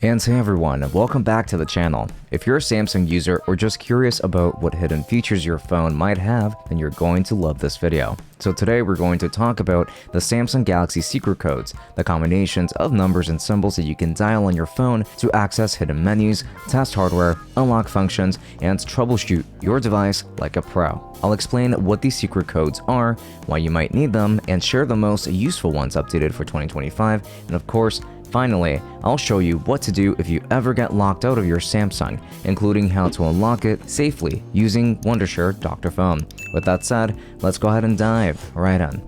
And hey everyone, welcome back to the channel. If you're a Samsung user or just curious about what hidden features your phone might have, then you're going to love this video. So today we're going to talk about the Samsung Galaxy secret codes, the combinations of numbers and symbols that you can dial on your phone to access hidden menus, test hardware, unlock functions, and troubleshoot your device like a pro. I'll explain what these secret codes are, why you might need them, and share the most useful ones updated for 2025, and of course, finally, I'll show you what to do if you ever get locked out of your Samsung, including how to unlock it safely using Wondershare Dr.Fone. With that said, let's go ahead and dive right in.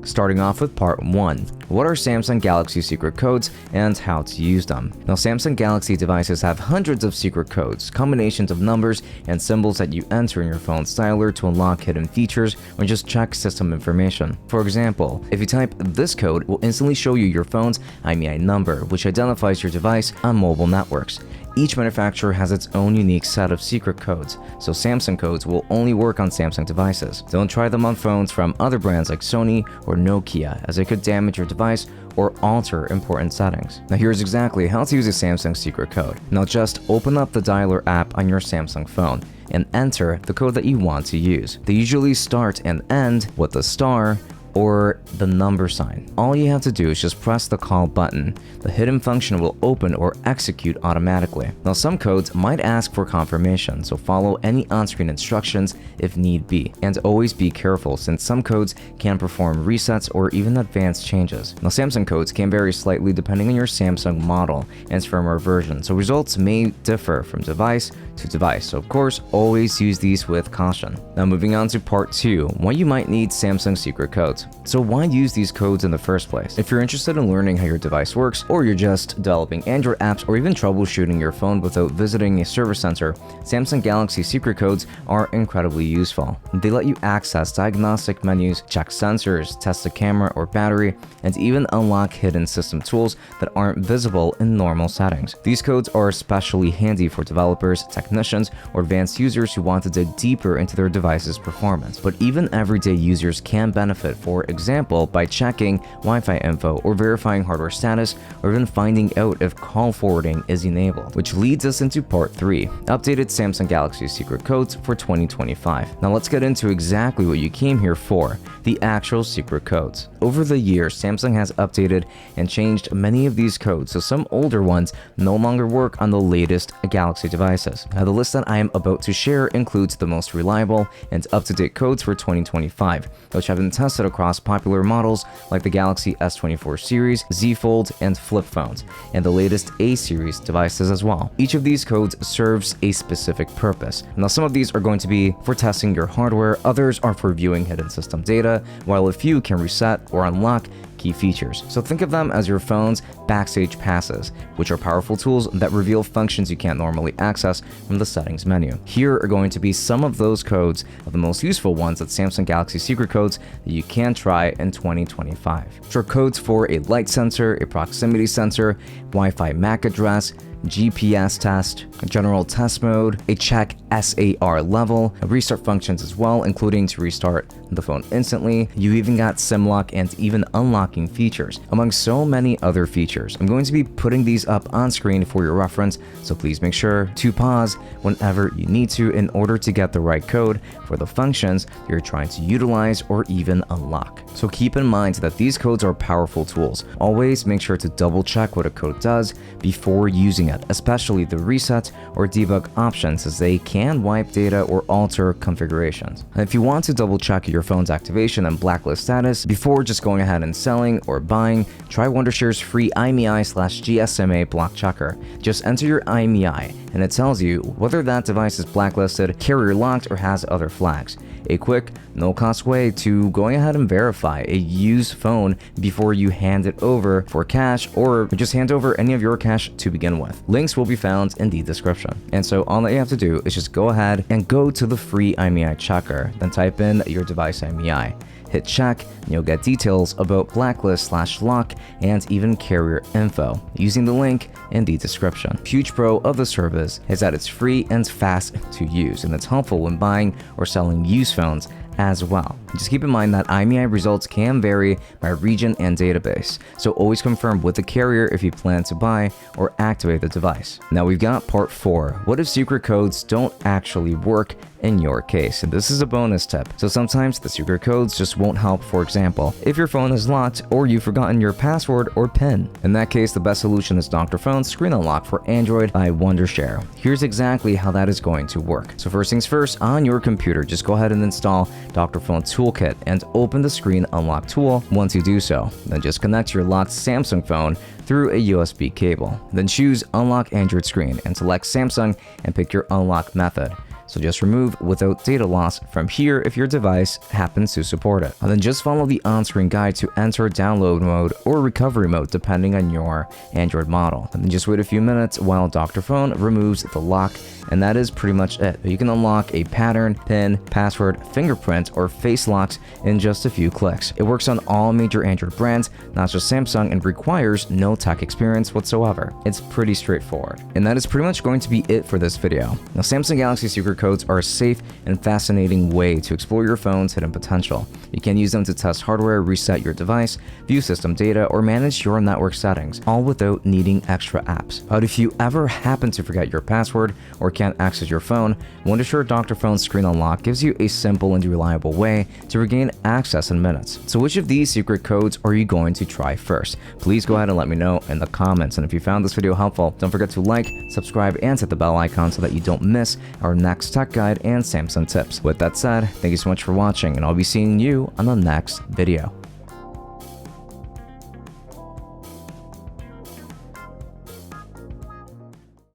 Starting off with part 1. What are Samsung Galaxy secret codes and how to use them? Now, Samsung Galaxy devices have hundreds of secret codes, combinations of numbers and symbols that you enter in your phone's dialer to unlock hidden features or just check system information. For example, if you type this code, it will instantly show you your phone's IMEI number, which identifies your device on mobile networks. Each manufacturer has its own unique set of secret codes, so Samsung codes will only work on Samsung devices. Don't try them on phones from other brands like Sony or Nokia, as it could damage your device or alter important settings. Now here's exactly how to use a Samsung secret code. Now just open up the dialer app on your Samsung phone and enter the code that you want to use. They usually start and end with the star or the number sign. All you have to do is just press the call button. The hidden function will open or execute automatically. Now some codes might ask for confirmation, so follow any on-screen instructions if need be. And always be careful since some codes can perform resets or even advanced changes. Now Samsung codes can vary slightly depending on your Samsung model and firmware version, so results may differ from device to device. So of course, always use these with caution. Now moving on to part 2, why you might need Samsung secret codes. So why use these codes in the first place? If you're interested in learning how your device works, or you're just developing Android apps or even troubleshooting your phone without visiting a service center, Samsung Galaxy secret codes are incredibly useful. They let you access diagnostic menus, check sensors, test the camera or battery, and even unlock hidden system tools that aren't visible in normal settings. These codes are especially handy for developers, technicians, or advanced users who want to dig deeper into their device's performance. But even everyday users can benefit, for example, by checking Wi-Fi info or verifying hardware status, or even finding out if call forwarding is enabled. Which leads us into part 3, updated Samsung Galaxy secret codes for 2025. Now let's get into exactly what you came here for, the actual secret codes. Over the years, Samsung has updated and changed many of these codes, so some older ones no longer work on the latest Galaxy devices. Now the list that I am about to share includes the most reliable and up-to-date codes for 2025, which have been tested across popular models like the Galaxy S24 series, Z Fold, and Flip phones, and the latest A series devices as well. Each of these codes serves a specific purpose. Now some of these are going to be for testing your hardware, others are for viewing hidden system data, while a few can reset or unlock key features. So think of them as your phone's backstage passes, which are powerful tools that reveal functions you can't normally access from the settings menu. Here are going to be some of those codes of the most useful ones at Samsung Galaxy secret codes that you can try in 2025. For codes for a light sensor, a proximity sensor, Wi-Fi MAC address, GPS test, general test mode, a check SAR level, restart functions as well, including to restart the phone instantly. You even got SIM lock and even unlocking features, among so many other features. I'm going to be putting these up on screen for your reference, so please make sure to pause whenever you need to in order to get the right code for the functions you're trying to utilize or even unlock. So keep in mind that these codes are powerful tools. Always make sure to double check what a code does before using it, especially the reset or debug options, as they can wipe data or alter configurations. And if you want to double check your phone's activation and blacklist status before just going ahead and selling or buying, try Wondershare's free IMEI/GSMA block checker. Just enter your IMEI and it tells you whether that device is blacklisted, carrier locked, or has other flags. A quick, no-cost way to going ahead and verify a used phone before you hand it over for cash, or just hand over any of your cash to begin with. Links will be found in the description. And so all that you have to do is just go ahead and go to the free IMEI checker, then type in your device IMEI. Hit check, and you'll get details about blacklist/lock and even carrier info using the link in the description. Huge pro of the service is that it's free and fast to use, and it's helpful when buying or selling used phones as well. Just keep in mind that IMEI results can vary by region and database, so always confirm with the carrier if you plan to buy or activate the device. Now we've got part 4. What if secret codes don't actually work in your case? And this is a bonus tip. So sometimes the secret codes just won't help. For example, if your phone is locked or you've forgotten your password or PIN. In that case, the best solution is Dr.Fone Screen Unlock for Android by Wondershare. Here's exactly how that is going to work. So first things first, on your computer, just go ahead and install Dr.Fone Toolkit and open the Screen Unlock tool. Once you do so, then just connect your locked Samsung phone through a USB cable. Then choose Unlock Android Screen and select Samsung and pick your unlock method. So just remove without data loss from here if your device happens to support it. And then just follow the on-screen guide to enter download mode or recovery mode depending on your Android model. And then just wait a few minutes while Dr.Fone removes the lock, and that is pretty much it. You can unlock a pattern, PIN, password, fingerprint, or face locks in just a few clicks. It works on all major Android brands, not just Samsung, and requires no tech experience whatsoever. It's pretty straightforward. And that is pretty much going to be it for this video. Now, Samsung Galaxy secret codes are a safe and fascinating way to explore your phone's hidden potential. You can use them to test hardware, reset your device, view system data, or manage your network settings, all without needing extra apps. But if you ever happen to forget your password or can't access your phone, Wondershare Dr.Fone Screen Unlock gives you a simple and reliable way to regain access in minutes. So which of these secret codes are you going to try first? Please go ahead and let me know in the comments. And if you found this video helpful, don't forget to like, subscribe, and hit the bell icon so that you don't miss our next tech guide and Samsung tips. With that said, thank you so much for watching, and I'll be seeing you on the next video.